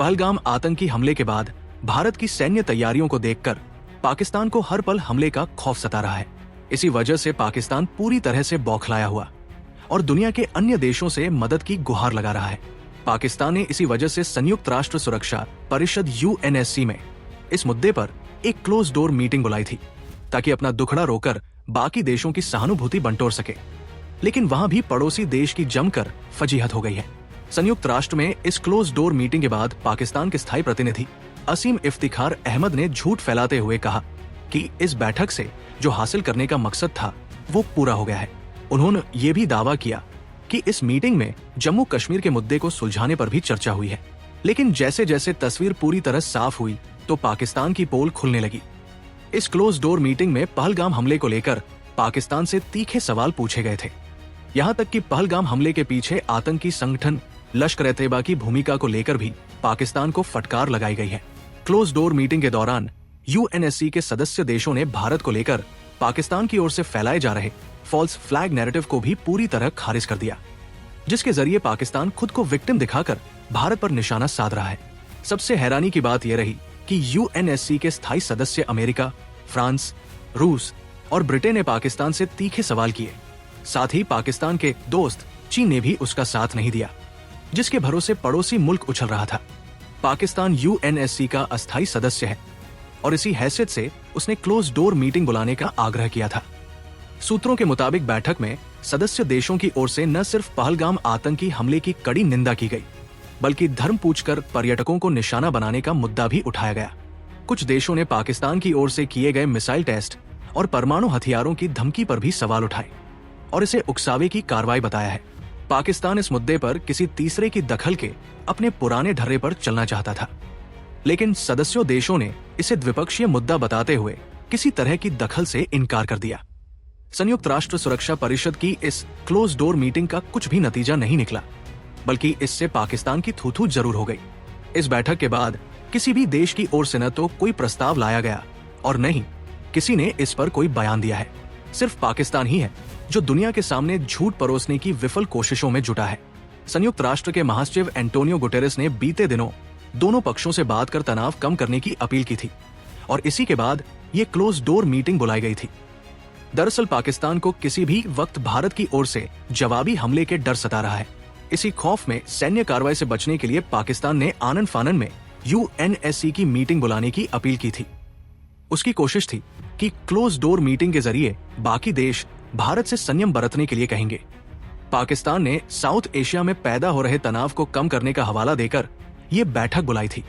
पहलगाम आतंकी हमले के बाद भारत की सैन्य तैयारियों को देखकर पाकिस्तान को हर पल हमले का खौफ सता रहा है। इसी वजह से पाकिस्तान पूरी तरह से बौखलाया हुआ और दुनिया के अन्य देशों से मदद की गुहार लगा रहा है। पाकिस्तान ने इसी वजह से संयुक्त राष्ट्र सुरक्षा परिषद UNSC में इस मुद्दे पर एक क्लोज डोर मीटिंग बुलाई थी ताकि अपना दुखड़ा रोकर बाकी देशों की सहानुभूति बंटोर सके। लेकिन वहां भी पड़ोसी देश की जमकर फजीहत हो गई है। संयुक्त राष्ट्र में इस क्लोज डोर मीटिंग के बाद पाकिस्तान के स्थायी प्रतिनिधि असीम इफ्तिखार अहमद ने झूठ फैलाते हुए कहा कि इस बैठक से जो हासिल करने का मकसद था वो पूरा हो गया है। उन्होंने ये भी दावा किया कि इस मीटिंग में जम्मू कश्मीर के मुद्दे को सुलझाने पर भी चर्चा हुई है। लेकिन जैसे जैसे तस्वीर पूरी तरह साफ हुई तो पाकिस्तान की पोल खुलने लगी। इस क्लोज डोर मीटिंग में पहलगाम हमले को लेकर पाकिस्तान से तीखे सवाल पूछे गए थे। यहाँ तक कि पहलगाम हमले के पीछे आतंकी संगठन लश्कर-ए-तैयबा की भूमिका को लेकर भी पाकिस्तान को फटकार लगाई गई है। क्लोज डोर मीटिंग के दौरान UNSC के सदस्य देशों ने भारत को लेकर पाकिस्तान की ओर से फैलाए जा रहे फॉल्स फ्लैग नैरेटिव को भी पूरी तरह खारिज कर दिया, जिसके जरिए पाकिस्तान खुद को विक्टिम दिखाकर भारत पर निशाना साध रहा है। सबसे हैरानी की बात यह रही कि UNSC के स्थायी सदस्य अमेरिका, फ्रांस, रूस और ब्रिटेन ने पाकिस्तान से तीखे सवाल किए। साथ ही पाकिस्तान के दोस्त चीन ने भी उसका साथ नहीं दिया, जिसके भरोसे पड़ोसी मुल्क उछल रहा था। पाकिस्तान UNSC का अस्थायी सदस्य है और इसी हैसियत से उसने क्लोज डोर मीटिंग बुलाने का आग्रह किया था। सूत्रों के मुताबिक बैठक में सदस्य देशों की ओर से न सिर्फ पहलगाम आतंकी हमले की कड़ी निंदा की गई, बल्कि धर्म पूछकर पर्यटकों को निशाना बनाने का मुद्दा भी उठाया गया। कुछ देशों ने पाकिस्तान की ओर से किए गए मिसाइल टेस्ट और परमाणु हथियारों की धमकी पर भी सवाल उठाए और इसे उकसावे की कार्रवाई बताया है। पाकिस्तान इस मुद्दे पर किसी तीसरे की दखल के अपने पुराने ढर्रे पर चलना चाहता था, लेकिन सदस्यों देशों ने इसे द्विपक्षीय मुद्दा बताते हुए किसी तरह की दखल से इनकार कर दिया। संयुक्त राष्ट्र सुरक्षा परिषद की इस क्लोज डोर मीटिंग का कुछ भी नतीजा नहीं निकला, बल्कि इससे पाकिस्तान की थू-थू जरूर हो गई। इस बैठक के बाद किसी भी देश की ओर से न तो कोई प्रस्ताव लाया गया और न ही किसी ने इस पर कोई बयान दिया है। सिर्फ पाकिस्तान ही है जो दुनिया के सामने झूठ परोसने की विफल कोशिशों में जुटा है। संयुक्त राष्ट्र के महासचिव एंटोनियो गुटेरेस ने बीते दिनों दोनों पक्षों से बात कर तनाव कम करने की अपील की थी और इसी के बाद ये क्लोज डोर मीटिंग बुलाई गई थी। दरअसल पाकिस्तान को किसी भी वक्त भारत की ओर से जवाबी हमले के डर सता रहा है। इसी खौफ में सैन्य कार्रवाई से बचने के लिए पाकिस्तान ने आनन फानन में UNSC की मीटिंग बुलाने की अपील की थी। उसकी कोशिश थी कि क्लोज डोर मीटिंग के जरिए बाकी देश भारत से संयम बरतने के लिए कहेंगे। पाकिस्तान ने साउथ एशिया में पैदा हो रहे तनाव को कम करने का हवाला देकर ये बैठक बुलाई थी।